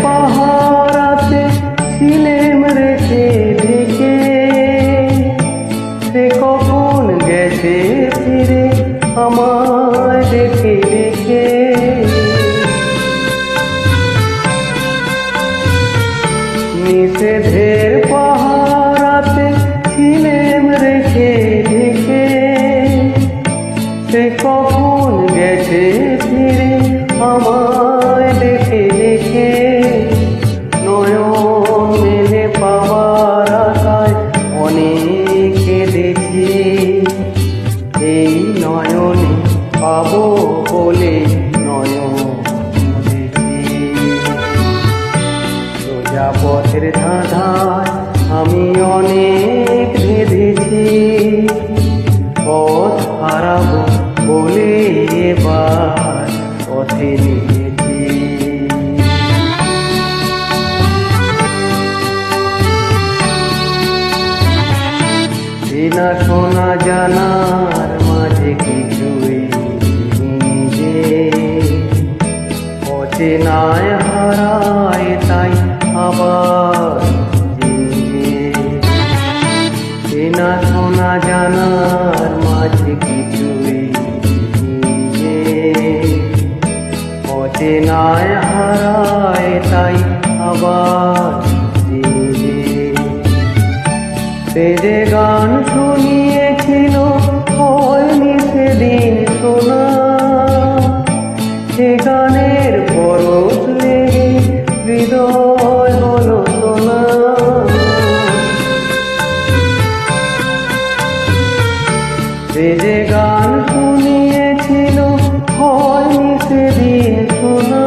পাহারাতে ছিলেম রেখে ঢেকে, সে কখন গেছে ফিরে আমায় দেখে দেখে। নিষেধের পাহারাতে ছিলেম রেখে ঢেকে, সে কখন গেছে ফিরে আমায় দেখে দেখে। নয়ন মেলে পাওয়ার আশায় অনেক কেঁদেছি, এই নয়নে পাবো বলে নয়ন দেখি। সোজা পথের ধাঁধায় আমি অনেক বেঁধেছি, পথ হারাবো বলে এবার পথে নিয়েছি। চেনা শোনা জানার মাঝে কিছুই নিজে, অচেনায় হারায় তাই আবার চেনা শোনা জানার মাঝে কিছুই নিজে, অচেনায় হারায় তাই আবার সে যে গান শুনিয়েছিল হয়নি সেদিন শোনা, সে গানের পরশ লেগে হৃদয় হলো শোনা। সে যে গান শুনিয়েছিল হয়নি সেদিন শোনা,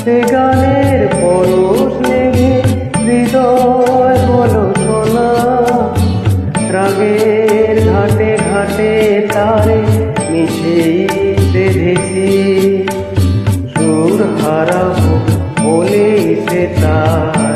সে গানের পরশ লেগে হৃদয় হলো শোনা। রাগের ঘাটে ঘাটে তারে মিশেই বেঁধেছি, সুর হারাবো বলে সে তার